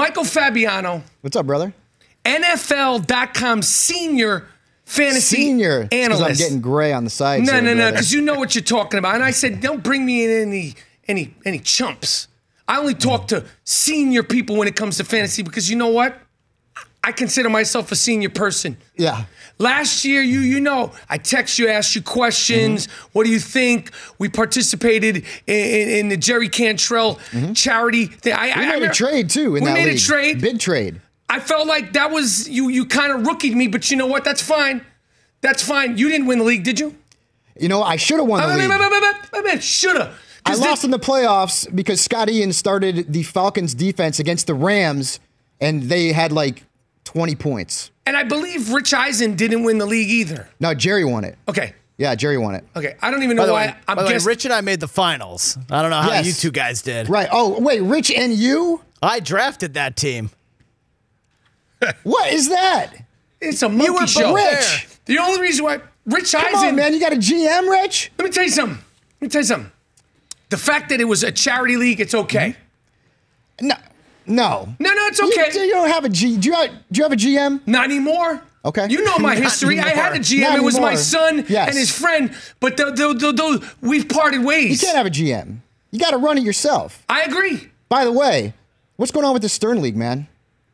Michael Fabiano. What's up, brother? NFL.com senior fantasy analyst. I'm getting gray on the sides. No, because you know what you're talking about. And I said, don't bring me in any chumps. I only talk to senior people when it comes to fantasy because you know what? I consider myself a senior person. Yeah. Last year, you know, I text you, asked you questions. What do you think? We participated in the Jerry Cantrell charity thing. We made a trade, too, in that league. We made a trade. Big trade. I felt like that was, you kind of rookied me, but you know what? That's fine. That's fine. You didn't win the league, did you? You know, I should have won the league. Should have. I lost in the playoffs because Scott Ian started the Falcons defense against the Rams, and they had like 20 points. And I believe Rich Eisen didn't win the league either. No, Jerry won it. Okay. Yeah, Jerry won it. Okay, I don't even know why. By the way, Rich and I made the finals. I don't know how you two guys did. Right. Oh, wait, Rich and you? I drafted that team. What is that? It's a monkey show. Rich. The only reason why Rich Eisen. Come on, man, you got a GM, Rich? Let me tell you something. The fact that it was a charity league, it's okay. No, it's okay. You don't have a G. Do you have a GM? Not anymore. Okay. You know my history. I had a GM. It was my son and his friend, but we've parted ways. You can't have a GM. You got to run it yourself. I agree. By the way, what's going on with the Stern League, man?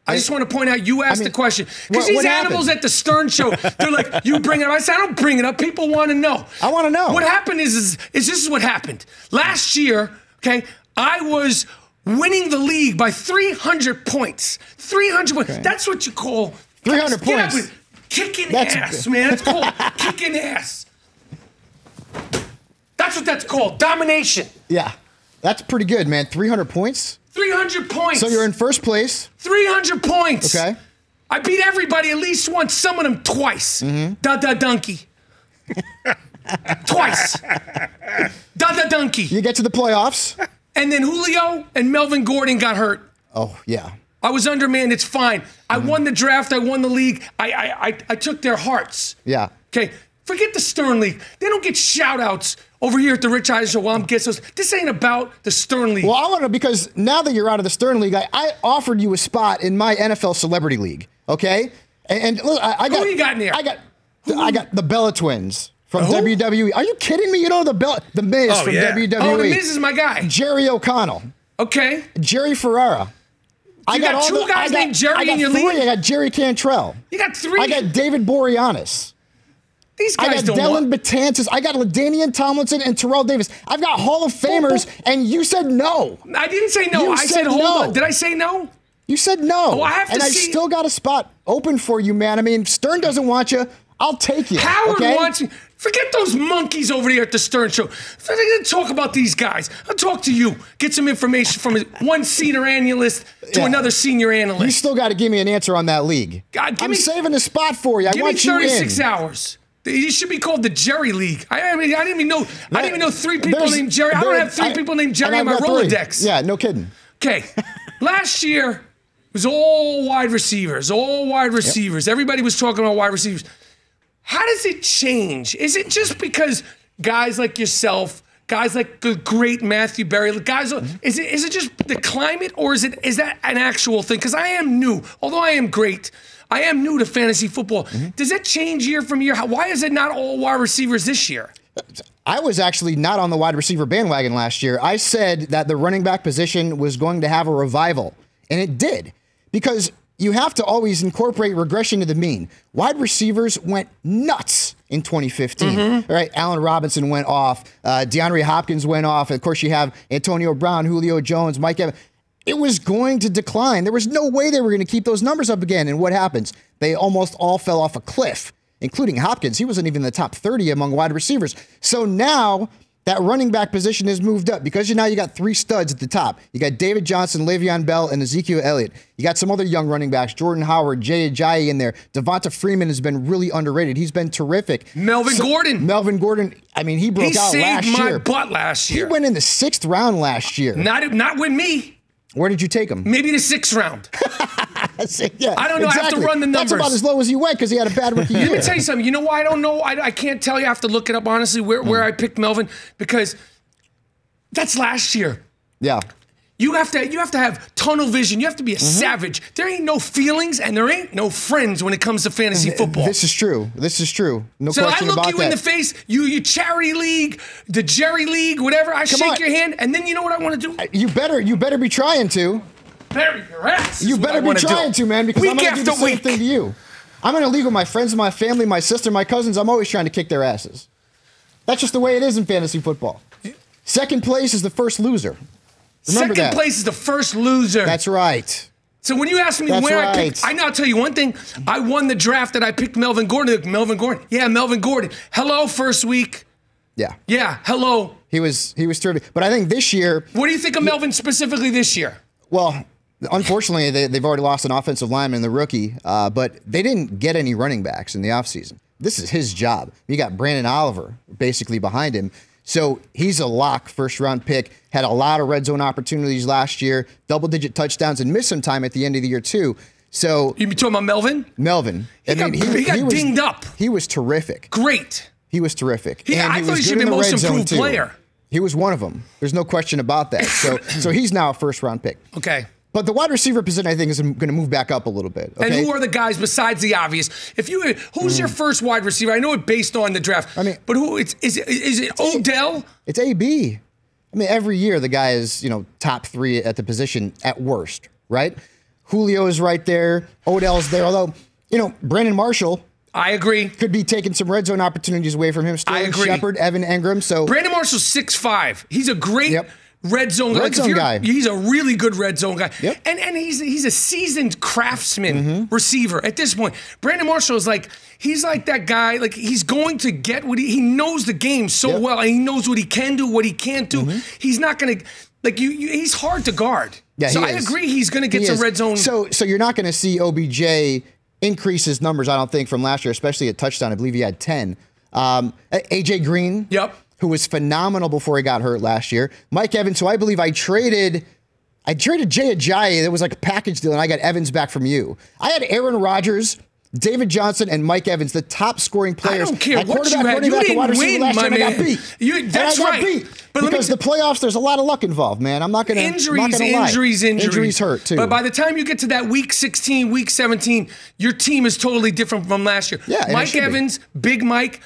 I just want to point out, you asked the question. Because these animals at the Stern show, they're like, you bring it up. I said, I don't bring it up. People want to know. I want to know. What happened is this is what happened. Last year, okay, I was winning the league by 300 points. 300 points. Okay. That's what you call 300 points. Kicking ass, man. It's called kicking ass. That's what that's called. Domination. Yeah. That's pretty good, man. 300 points? 300 points. So you're in first place. 300 points. Okay. I beat everybody at least once, some of them twice. Da-da-donkey. Twice. Da-da-donkey. You get to the playoffs. And then Julio and Melvin Gordon got hurt. Oh, yeah. I was undermanned. It's fine. I won the draft. I won the league. I took their hearts. Yeah. Okay. Forget the Stern League. They don't get shout-outs over here at the Rich Eisen Show while I'm guessing. This ain't about the Stern League. Well, I want to know, because now that you're out of the Stern League, I offered you a spot in my NFL Celebrity League, okay? And look, I got... Who you got in there? I got the Bella Twins from WWE. Are you kidding me? You know the Miz from WWE. Oh, the Miz is my guy. Jerry O'Connell. Okay. Jerry Ferrara. You got two guys named Jerry in your league? I got Jerry Cantrell. You got three? I got David Boreanaz. These guys don't Dylan Betances. I got LaDainian Tomlinson and Terrell Davis. I've got Hall of Famers, and you said no. I didn't say no. I said hold on. Did I say no? You said no. Oh, I have to and I still got a spot open for you, man. I mean, Stern doesn't want you. I'll take you. Howard wants you. Forget those monkeys over there at the Stern Show. Talk about these guys. I'll talk to you. Get some information from one senior analyst to another senior analyst. You still got to give me an answer on that league. I'm saving a spot for you. I want you in. Give me 36 hours. It should be called the Jerry League. I didn't even know. I didn't even know three people named Jerry. I don't have three people named Jerry on my Rolodex. Yeah, no kidding. Okay, last year it was all wide receivers. All wide receivers. Yep. Everybody was talking about wide receivers. How does it change? Is it just because guys like yourself, guys like the great Matthew Berry, guys? Is it just the climate, or is that an actual thing? Because I am new, although I am great. I am new to fantasy football. Does that change year from year? Why is it not all wide receivers this year? I was actually not on the wide receiver bandwagon last year. I said that the running back position was going to have a revival, and it did, because you have to always incorporate regression to the mean. Wide receivers went nuts in 2015. Right? Allen Robinson went off. DeAndre Hopkins went off. Of course, you have Antonio Brown, Julio Jones, Mike Evans. It was going to decline. There was no way they were going to keep those numbers up again. And what happens? They almost all fell off a cliff, including Hopkins. He wasn't even in the top 30 among wide receivers. So now that running back position has moved up, because now you got three studs at the top. You got David Johnson, Le'Veon Bell, and Ezekiel Elliott. You got some other young running backs, Jordan Howard, Jay Ajayi in there. Devonta Freeman has been really underrated. He's been terrific. Melvin Gordon, I mean, he broke out last year. He saved my butt last year. He went in the 6th round last year. Not with me. Where did you take him? Maybe the 6th round. Yeah, I don't know. Exactly. I have to run the numbers. That's about as low as he went because he had a bad rookie year. Let me tell you something. You know why I don't know? I can't tell you. I have to look it up, honestly, where I picked Melvin, because that's last year. Yeah. You have to have tunnel vision. You have to be a savage. There ain't no feelings and there ain't no friends when it comes to fantasy football. This is true. This is true. No question about that. So I look you in the face, you charity league, the Jerry League, whatever. I shake your hand, and then you know what I want to do? You better be trying to. Bury your ass. You better be trying to, man, because I'm going to do the same thing to you. I'm in a league with my friends, my family, my sister, my cousins. I'm always trying to kick their asses. That's just the way it is in fantasy football. Second place is the first loser. Remember Second place is the first loser. That's right. So when you ask me where I picked, I'll tell you one thing. I won the draft that I picked Melvin Gordon. Melvin Gordon. Yeah, Melvin Gordon. Hello, first week. Yeah. Yeah, hello. He was terrific. But I think this year. What do you think of Melvin specifically this year? Well, unfortunately, they've already lost an offensive lineman, the rookie, but they didn't get any running backs in the offseason. This is his job. You got Brandon Oliver basically behind him. So he's a lock first-round pick, had a lot of red zone opportunities last year, double-digit touchdowns, and missed some time at the end of the year, too. So you talking about Melvin? Melvin. He got dinged up. He was terrific. Great. He was terrific. I thought he should be the most improved player. He was one of them. There's no question about that. So he's now a first-round pick. Okay. But the wide receiver position, I think, is going to move back up a little bit. Okay? And who are the guys besides the obvious? Who's your first wide receiver? I know it based on the draft. I mean, but is it Odell? It's AB. I mean, every year the guy is top 3 at the position at worst, right? Julio is right there. Odell's there. Although Brandon Marshall. I agree. Could be taking some red zone opportunities away from him. Sterling Shepard, Evan Engram. So Brandon Marshall's 6'5". He's a great. Yep. Red zone guy. He's a really good red zone guy. Yep. And he's a seasoned craftsman receiver at this point. Brandon Marshall is he's like that guy, he's going to get what he knows the game so well, and he knows what he can do, what he can't do. He's not going to, he's hard to guard. Yeah, so I agree he's going to get some red zone. So you're not going to see OBJ increase his numbers, I don't think, from last year, especially at touchdown. I believe he had 10. AJ Green. Yep. Who was phenomenal before he got hurt last year. Mike Evans, who I believe I traded Jay Ajayi. That was like a package deal, and I got Evans back from you. I had Aaron Rodgers, David Johnson, and Mike Evans, the top scoring players. I don't care what you had. You didn't win, my man. I got beat. That's right. Because the playoffs, there's a lot of luck involved, man. I'm not going to Injuries. Injuries hurt, too. But by the time you get to that week 16, week 17, your team is totally different from last year. Yeah, Mike Evans, Big Mike,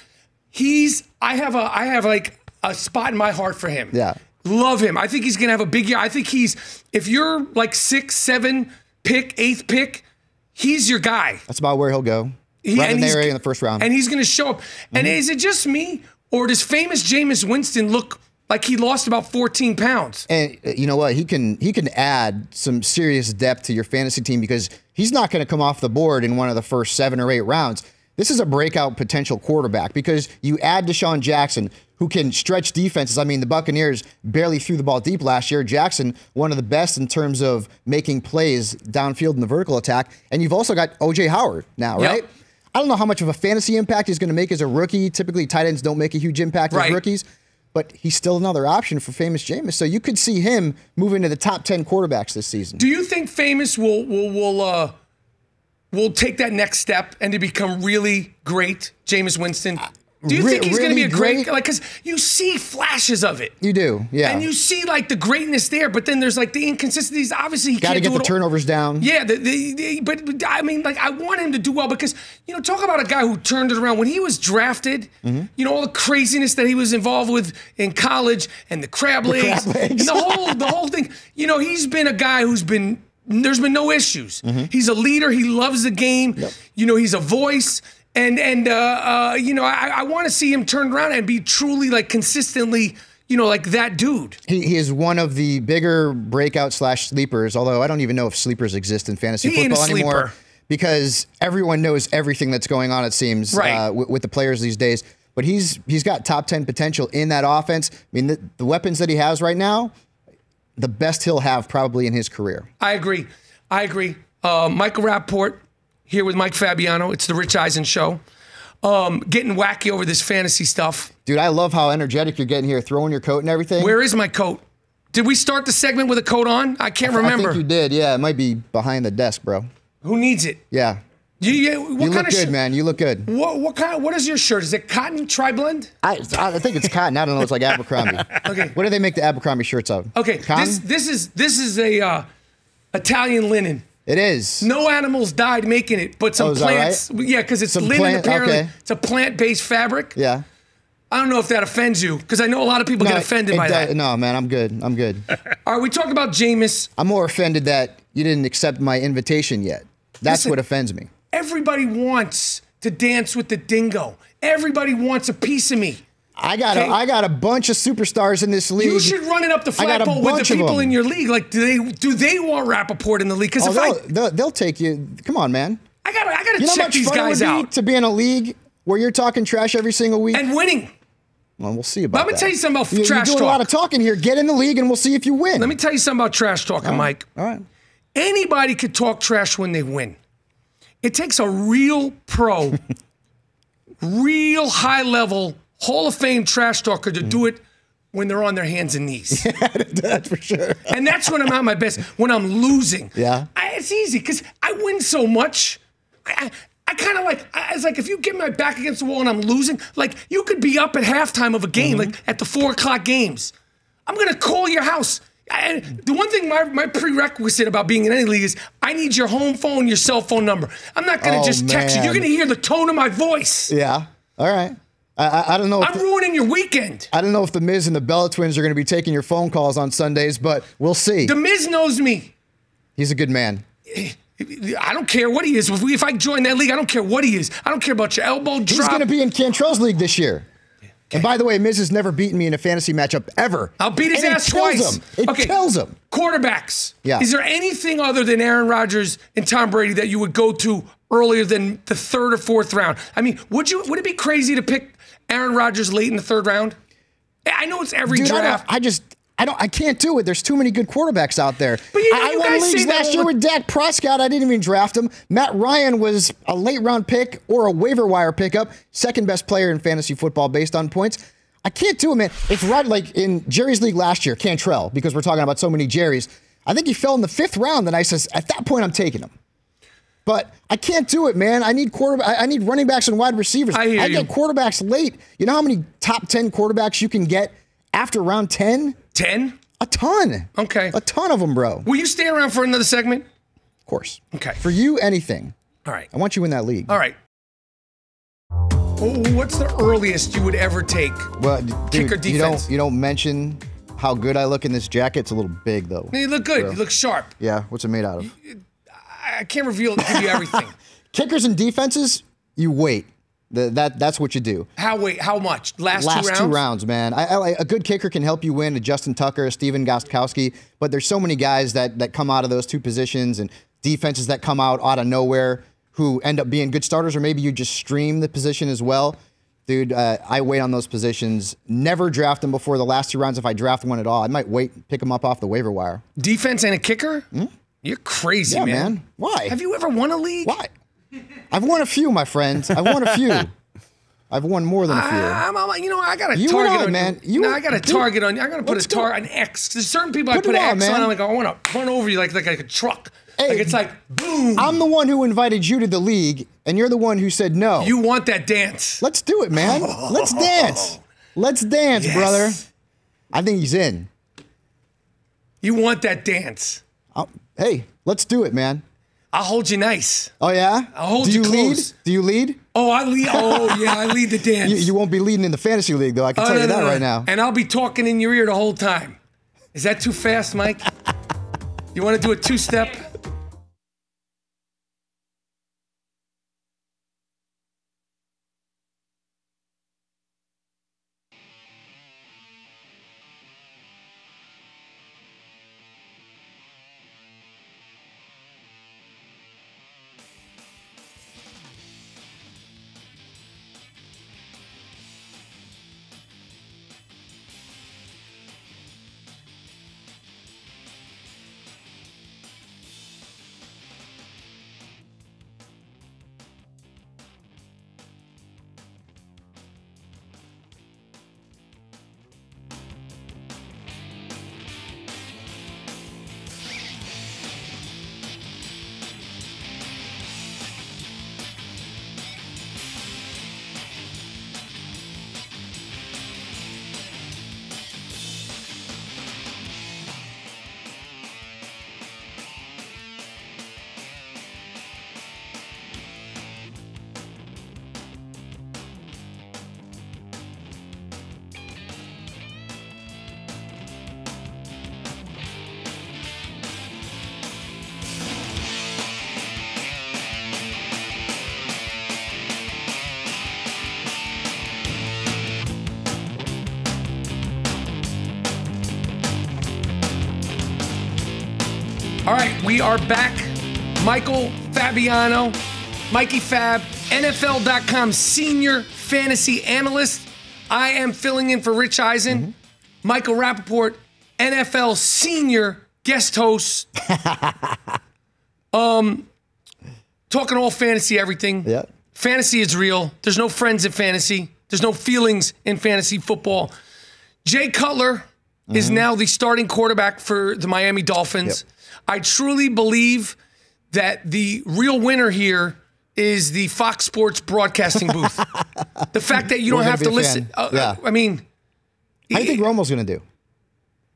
I have a spot in my heart for him. Yeah. Love him. I think he's going to have a big year. I think if you're 6th, 7th pick, 8th pick, he's your guy. That's about where he'll go. Right in there in the first round. And he's going to show up. And is it just me, or does famous Jameis Winston look like he lost about 14 pounds? And you know what? He can add some serious depth to your fantasy team because he's not going to come off the board in one of the first 7 or 8 rounds. This is a breakout potential quarterback because you add Deshaun Jackson, who can stretch defenses. I mean, the Buccaneers barely threw the ball deep last year. Jackson, one of the best in terms of making plays downfield in the vertical attack. And you've also got O.J. Howard now, right? I don't know how much of a fantasy impact he's going to make as a rookie. Typically, tight ends don't make a huge impact as rookies. But he's still another option for famous Jameis. So you could see him move into the top 10 quarterbacks this season. Do you think famous will take that next step and to become really great, Jameis Winston? Do you think he's going to be a great, because you see flashes of it. You do, yeah. And you see the greatness there, but then there's the inconsistencies. Obviously, he can't do it. Got to get the turnovers down. Yeah, but I mean, I want him to do well because, talk about a guy who turned it around. When he was drafted, all the craziness that he was involved with in college and the crab legs. And the whole thing. He's been a guy who's been, there's been no issues. He's a leader. He loves the game. Yep. He's a voice. And I want to see him turn around and be truly consistently, that dude. He is one of the bigger breakout / sleepers, although I don't even know if sleepers exist in fantasy football anymore because everyone knows everything that's going on, it seems, with the players these days. But he's got top 10 potential in that offense. I mean, the weapons that he has right now, the best he'll have probably in his career. I agree. Michael Rappaport here with Mike Fabiano. It's the Rich Eisen Show. Getting wacky over this fantasy stuff. Dude, I love how energetic you're getting here, throwing your coat and everything. Where is my coat? Did we start the segment with a coat on? I can't remember. I think you did, yeah. It might be behind the desk, bro. Who needs it? Yeah. You look good, man. You look good. What is your shirt? Is it cotton tri-blend? I think it's cotton. I don't know. It's like Abercrombie. Okay. What do they make the Abercrombie shirts of? Okay. Cotton? This is a Italian linen. It is. No animals died making it, but some plants. Right? Yeah, because it's linen. Apparently, it's a plant-based fabric. Yeah. I don't know if that offends you, because I know a lot of people get offended by that. No, man, I'm good. I'm good. All right, we talk about Jameis. I'm more offended that you didn't accept my invitation yet. That's what offends me. Everybody wants to dance with the dingo. Everybody wants a piece of me. I got a bunch of superstars in this league. You should run it up the flagpole with the people in your league. Like, do they want Rappaport in the league? Because they'll take you. Come on, man. I gotta check these guys out. To be in a league where you're talking trash every single week and winning. Well, we'll see about that. Let me tell you something about trash talk. You're doing a lot of talking here. Get in the league and we'll see if you win. Let me tell you something about trash talking, Mike. All right. Anybody could talk trash when they win. It takes a real pro, real high-level Hall of Fame trash talker to do it when they're on their hands and knees. Yeah, that's for sure. And that's when I'm at my best, when I'm losing. Yeah. It's easy because I win so much. I kind of like, it's like if you get my back against the wall and I'm losing, like you could be up at halftime of a game, like at the 4 o'clock games. I'm going to call your house. The one thing, my prerequisite about being in any league is I need your home phone, your cell phone number. I'm not going to just text you. You're going to hear the tone of my voice. Yeah. All right. I don't know. I'm ruining your weekend. I don't know if The Miz and the Bella Twins are going to be taking your phone calls on Sundays, but we'll see. The Miz knows me. He's a good man. I don't care what he is. If I join that league, I don't care what he is. I don't care about your elbow drop. He's going to be in Cantrell's league this year. Okay. And by the way, Miz has never beaten me in a fantasy matchup ever. I'll beat his ass twice. It kills him. Quarterbacks. Yeah. Is there anything other than Aaron Rodgers and Tom Brady that you would go to earlier than the 3rd or 4th round? I mean, would it be crazy to pick Aaron Rodgers late in the 3rd round? I know it's every draft. I can't do it. There's too many good quarterbacks out there. But I won leagues last year with Dak Prescott. I didn't even draft him. Matt Ryan was a late round pick or a waiver wire pickup. Second best player in fantasy football based on points. I can't do it, man. It's right like in Jerry's league last year, Cantrell, because we're talking about so many Jerrys. I think he fell in the 5th round, and I says at that point I'm taking him. But I can't do it, man. I need running backs and wide receivers. I get quarterbacks late. You know how many top 10 quarterbacks you can get after round 10? 10? A ton. Okay. A ton of them, bro. Will you stay around for another segment? Of course. Okay. For you, anything. All right. I want you in that league. All right. What's the earliest you would ever take? Well, kicker defense. You don't mention how good I look in this jacket. It's a little big, though. You look good. Bro. You look sharp. Yeah. What's it made out of? I can't give you everything. Kickers and defenses, you wait. That's what you do. How much? Last 2 rounds? Last 2 rounds, man. A good kicker can help you win. A Justin Tucker, a Steven Gostkowski, but there's so many guys that come out of those 2 positions and defenses that come out of nowhere who end up being good starters, or maybe you just stream the position as well. Dude, I wait on those positions. Never draft them before the last 2 rounds if I draft one at all. I might wait and pick them up off the waiver wire. Defense and a kicker? Hmm? You're crazy, man. Why? Have you ever won a league? Why? I've won a few, my friends. I've won a few. I've won more than a few. I got a target on man. I got a target on you. I got to put an X. There's certain people I put an X on. I'm like, I want to run over you like a truck. Hey, like it's like, boom. I'm the one who invited you to the league, and you're the one who said no. You want that dance. Let's do it, man. Let's dance. Let's dance, brother. I think he's in. You want that dance. Hey, let's do it, man. I'll hold you nice. Oh, yeah? I'll hold you close. Do you lead? Oh, I lead. Oh, yeah, I lead the dance. You won't be leading in the fantasy league, though. I can tell you that right now. And I'll be talking in your ear the whole time. Is that too fast, Mike? You want to do a 2-step? We are back. Michael Fabiano, Mikey Fab, NFL.com senior fantasy analyst. I am filling in for Rich Eisen. Michael Rappaport, NFL senior guest host. Talking all fantasy, everything. Yeah. Fantasy is real. There's no friends in fantasy. There's no feelings in fantasy football. Jay Cutler is now the starting quarterback for the Miami Dolphins. Yep. I truly believe that the real winner here is the Fox Sports broadcasting booth. The fact that you don't have to listen. I mean, how do you think Romo's going to do?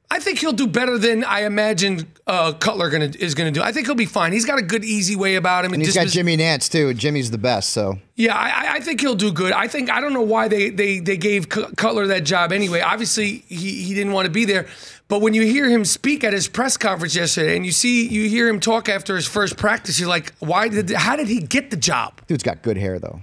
I think he'll do better than I imagined Cutler is going to do. I think he'll be fine. He's got a good, easy way about him. And he's got Jimmy Nance, too. Jimmy's the best, so. Yeah, I think he'll do good. I don't know why they gave Cutler that job anyway. Obviously, he didn't want to be there. But when you hear him speak at his press conference yesterday and you hear him talk after his first practice, you're like, how did he get the job? Dude's got good hair, though.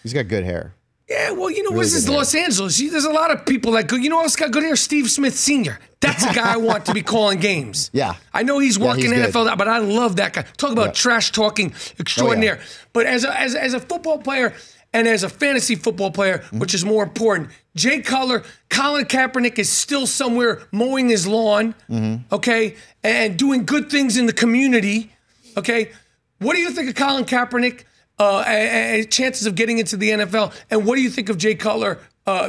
He's got good hair. Yeah, well, this is Los Angeles. There's a lot of people that you know who else got good hair? Steve Smith Sr. That's a guy I want to be calling games. Yeah. I know he's working NFL, good. but I love that guy. Talk about trash talking extraordinaire. But as a football player and as a fantasy football player, which is more important, Jay Cutler, Colin Kaepernick is still somewhere mowing his lawn, okay, and doing good things in the community, okay? What do you think of Colin Kaepernick? Chances of getting into the NFL, and what do you think of Jay Cutler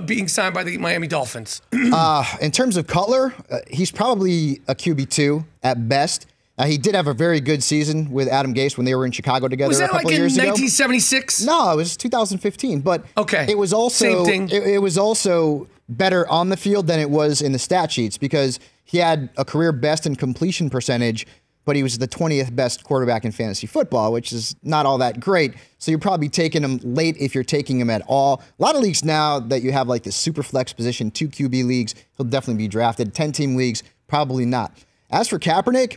being signed by the Miami Dolphins? In terms of Cutler, he's probably a QB2 at best. He did have a very good season with Adam Gase when they were in Chicago together a couple years ago. Was that like in 1976? No, it was 2015. But okay, it was also same thing. It was also better on the field than it was in the stat sheets because he had a career best in completion percentage, but he was the 20th best quarterback in fantasy football, which is not all that great. So you're probably taking him late if you're taking him at all. A lot of leagues now that you have like the super flex position, 2 QB leagues, he'll definitely be drafted. 10-team leagues, probably not. As for Kaepernick,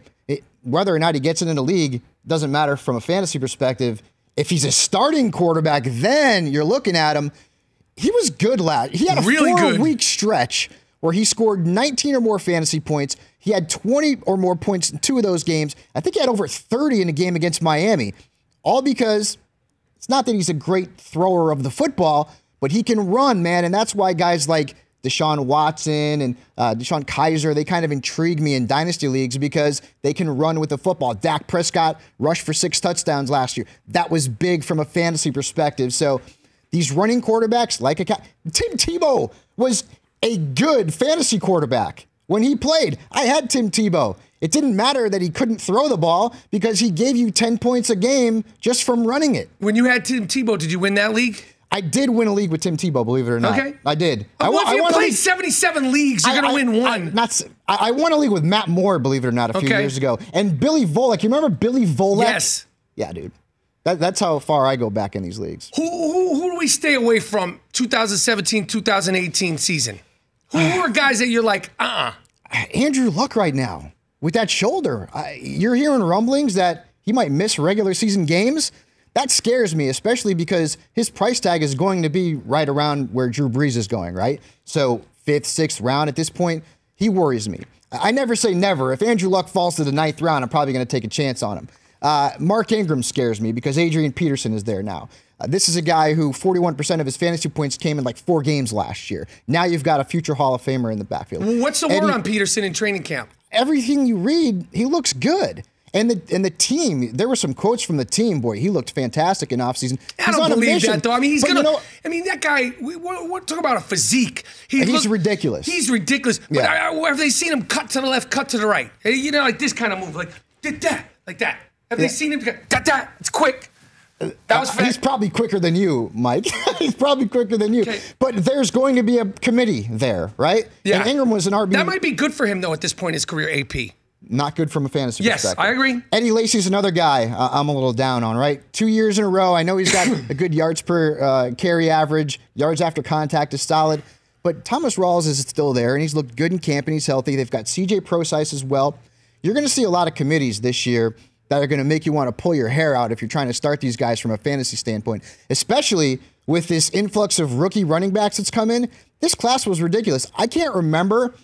whether or not he gets into the league doesn't matter from a fantasy perspective. If he's a starting quarterback, then you're looking at him. He was good last. He had a really 4-week stretch where he scored 19 or more fantasy points. He had 20 or more points in 2 of those games. I think he had over 30 in a game against Miami. All because it's not that he's a great thrower of the football, but he can run, man. And that's why guys like Deshaun Watson and Deshaun Kaiser, they kind of intrigue me in dynasty leagues because they can run with the football. Dak Prescott rushed for 6 touchdowns last year. That was big from a fantasy perspective. So these running quarterbacks, like Tim Tebow was a good fantasy quarterback. When he played, I had Tim Tebow. It didn't matter that he couldn't throw the ball because he gave you 10 points a game just from running it. When you had Tim Tebow, did you win that league? I did win a league with Tim Tebow, believe it or not. Okay. I did. Well, if you played 77 leagues, you're going to win one. I won a league with Matt Moore, believe it or not, a few years ago. And Billy Volek. You remember Billy Volek? Yes. Yeah, dude. That's how far I go back in these leagues. Who do we stay away from 2017, 2018 season? Who are guys that you're like, Andrew Luck right now with that shoulder. You're hearing rumblings that he might miss regular season games. That scares me, especially because his price tag is going to be right around where Drew Brees is going, right? So 5th, 6th round at this point, he worries me. I never say never. If Andrew Luck falls to the 9th round, I'm probably going to take a chance on him. Mark Ingram scares me because Adrian Peterson is there now. This is a guy who 41% of his fantasy points came in like 4 games last year. Now you've got a future Hall of Famer in the backfield. Well, what's the word on Peterson in training camp? Everything you read, he looks good. And the team, there were some quotes from the team. Boy, he looked fantastic in offseason. I don't believe that, though. I mean, he's going to. I mean, that guy, we're talking about a physique. He's ridiculous. He's ridiculous. Yeah. But have they seen him cut to the left, cut to the right? You know, like this kind of move, like that, like that. Have they seen him? That. It's quick. That was fast. He's probably quicker than you, Mike. He's probably quicker than you. Okay. But there's going to be a committee there, right? Yeah. And Ingram was an RB. That might be good for him, though, at this point in his career, AP. Not good from a fantasy perspective. Yes, I agree. Eddie Lacy's another guy I'm a little down on, right? 2 years in a row. I know he's got a good yards per carry average. Yards after contact is solid. But Thomas Rawls is still there, and he's looked good in camp, and he's healthy. They've got C.J. Prosise as well. You're going to see a lot of committees this year that are going to make you want to pull your hair out if you're trying to start these guys from a fantasy standpoint, especially with this influx of rookie running backs that's come in. This class was ridiculous. I can't remember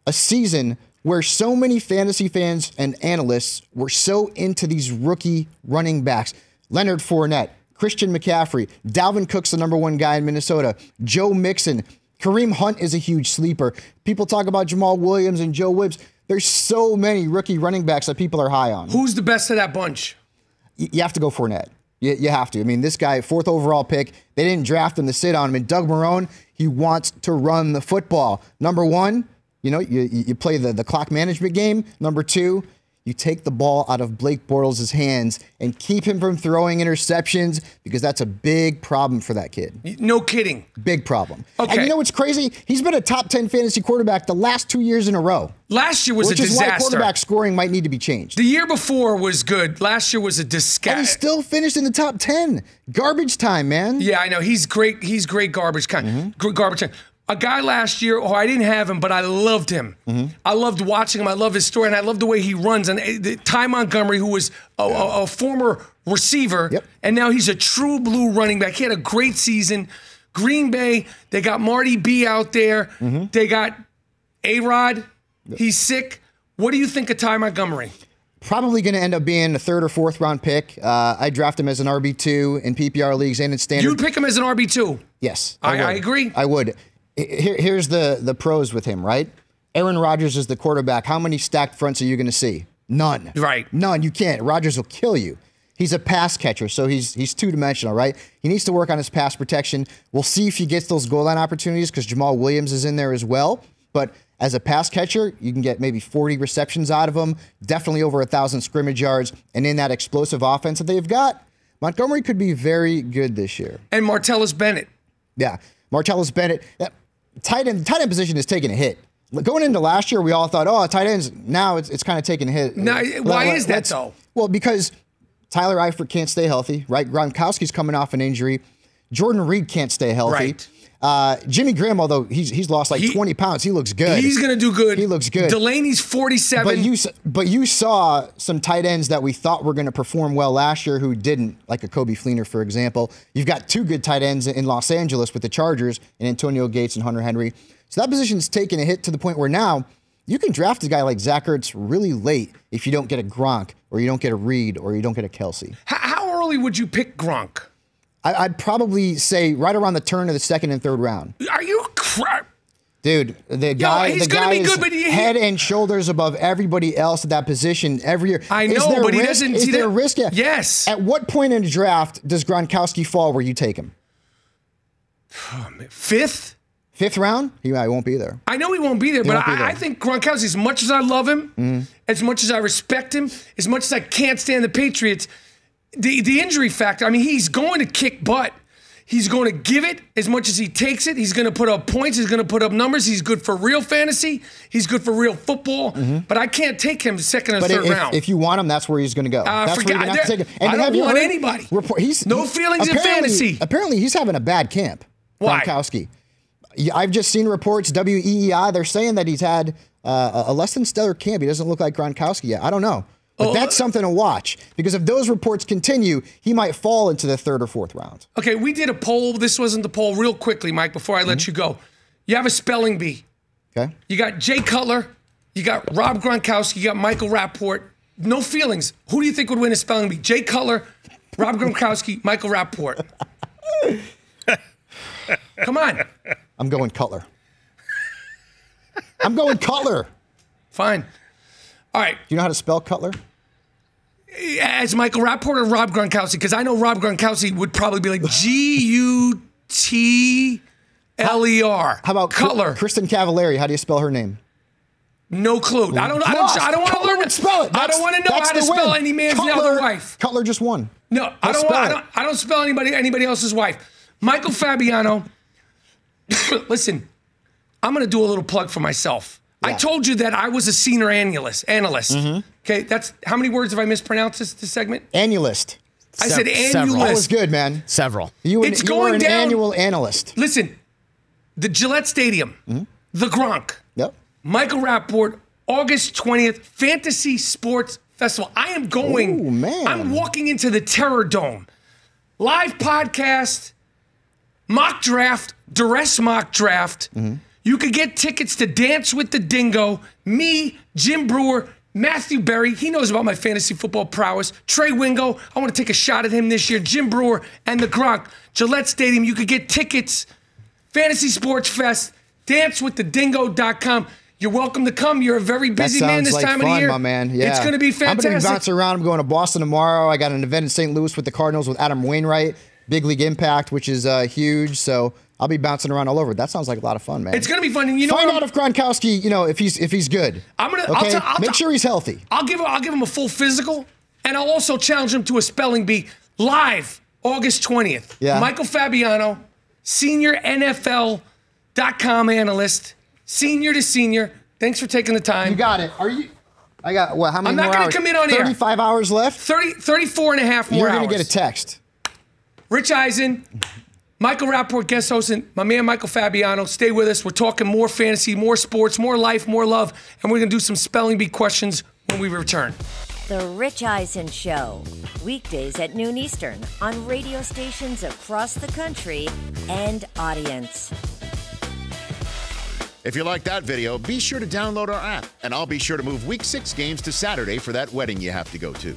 a season where so many fantasy fans and analysts were so into these rookie running backs. Leonard Fournette, Christian McCaffrey, Dalvin Cook's the #1 guy in Minnesota, Joe Mixon, Kareem Hunt is a huge sleeper. People talk about Jamal Williams and Joe Wibbs. There's so many rookie running backs that people are high on. Who's the best of that bunch? You have to go Fournette. You have to. I mean, this guy, 4th overall pick, they didn't draft him to sit on him. And Doug Marrone, he wants to run the football. #1, you play the clock management game. #2, you take the ball out of Blake Bortles' hands and keep him from throwing interceptions because that's a big problem for that kid. No kidding. Big problem. Okay. And you know what's crazy? He's been a top 10 fantasy quarterback the last 2 years in a row. Last year was a disaster. Which is why quarterback scoring might need to be changed. The year before was good. Last year was a disgust. And he still finished in the top 10. Garbage time, man. Yeah, I know. He's great. He's great garbage time. Garbage time. A guy last year, I didn't have him, but I loved him. I loved watching him. I love his story, and I love the way he runs. And Ty Montgomery, who was a former receiver, and now he's a true blue running back. He had a great season. Green Bay, they got Marty B out there. They got A-Rod. He's sick. What do you think of Ty Montgomery? Probably going to end up being a 3rd or 4th round pick. I draft him as an RB2 in PPR leagues and in standard. You'd pick him as an RB2? Yes. I agree. I would. Here's the pros with him, right? Aaron Rodgers is the quarterback. How many stacked fronts are you going to see? None. Right. None. You can't. Rodgers will kill you. He's a pass catcher, so he's two-dimensional, right? He needs to work on his pass protection. We'll see if he gets those goal line opportunities because Jamal Williams is in there as well. But as a pass catcher, you can get maybe 40 receptions out of him, definitely over 1,000 scrimmage yards. And in that explosive offense that they've got, Montgomery could be very good this year. And Martellus Bennett. Yeah. Martellus Bennett. Tight end position is taking a hit. Going into last year, we all thought, tight ends, now it's kind of taking a hit. Now, why is that, though? Well, because Tyler Eifert can't stay healthy, right? Gronkowski's coming off an injury. Jordan Reed can't stay healthy. Right. Jimmy Graham, although he's lost 20 pounds, he looks good. He's going to do good. He looks good. Delaney's 47. But you saw some tight ends that we thought were going to perform well last year who didn't, like a Kobe Fleener, for example. You've got 2 good tight ends in Los Angeles with the Chargers and Antonio Gates and Hunter Henry. So that position's taken a hit to the point where now you can draft a guy like Zach Ertz really late if you don't get a Gronk or you don't get a Reed or you don't get a Kelsey. How early would you pick Gronk? I'd probably say right around the turn of the 2nd and 3rd round. Are you crap? Dude, the guy is good, head and shoulders above everybody else at that position every year. I know, but he doesn't. Is there risk? Yes. At what point in the draft does Gronkowski fall where you take him? 5th? 5th round? He won't be there. I know he won't be there, but I think Gronkowski, as much as I love him, as much as I respect him, as much as I can't stand the Patriots, the injury factor, I mean, he's going to kick butt. He's going to give it as much as he takes it. He's going to put up points. He's going to put up numbers. He's good for real fantasy. He's good for real football. But I can't take him 2nd or 3rd round. If you want him, that's where he's going to go. That's where you're going to have to take him. And I don't want anybody. No feelings in fantasy. Apparently, he's having a bad camp. Why? Gronkowski. I've just seen reports, WEEI, they're saying that he's had a less than stellar camp. He doesn't look like Gronkowski yet. I don't know. But that's something to watch because if those reports continue, he might fall into the 3rd or 4th round. Okay, we did a poll. This wasn't the poll. Real quickly, Mike, before I let you go. You have a spelling bee. Okay. You got Jay Cutler. You got Rob Gronkowski. You got Michael Rappaport. No feelings. Who do you think would win a spelling bee? Jay Cutler, Rob Gronkowski, Michael Rappaport. Come on. I'm going Cutler. I'm going Cutler. Fine. All right. Do you know how to spell Cutler? As Michael Rappaport or Rob Gronkowski? Because I know Rob Gronkowski would probably be like Gutler. How about Cutler? Kristen Cavallari? How do you spell her name? No clue. I don't want to learn to spell it. I don't want to know how to spell any man's other wife. Cutler just won. No, I don't spell anybody else's wife. Michael Fabiano. Listen, I'm going to do a little plug for myself. Yeah. I told you that I was a senior analyst. Okay, that's how many words have I mispronounced this segment? Analyst. I said analyst. Several. That was good, man. Several. You were an annual analyst. Listen, the Gillette Stadium, the Gronk, Michael Rappaport, August 20th, Fantasy Sports Festival. I am going. Oh, man. I'm walking into the Terror Dome. Live podcast, mock draft, duress mock draft. You could get tickets to Dance with the Dingo, me, Jim Brewer, Matthew Berry, he knows about my fantasy football prowess. Trey Wingo, I want to take a shot at him this year. Jim Brewer and the Gronk. Gillette Stadium, you could get tickets. Fantasy Sports Fest, dancewiththedingo.com. You're welcome to come. You're a very busy man this time of the year. My man. Yeah. It's going to be fantastic. I'm going to be bouncing around. I'm going to Boston tomorrow. I got an event in St. Louis with the Cardinals with Adam Wainwright, Big League Impact, which is huge. So I'll be bouncing around all over. That sounds like a lot of fun, man. It's going to be fun. And find out if Gronkowski, if he's good. Make sure he's healthy. I'll give him a full physical, and I'll also challenge him to a spelling bee live August 20th. Yeah. Michael Fabiano, senior NFL.com analyst, senior to senior. Thanks for taking the time. You got it. I got what? How many more hours? I'm not going to commit on 35 hours left? 34 and a half more You're hours. going to get a text. Rich Eisen, Michael Rapport, guest hosting, my man Michael Fabiano. Stay with us. We're talking more fantasy, more sports, more life, more love, and we're going to do some spelling bee questions when we return. The Rich Eisen Show, weekdays at noon Eastern on radio stations across the country and audience. If you like that video, be sure to download our app, and I'll be sure to move Week 6 games to Saturday for that wedding you have to go to.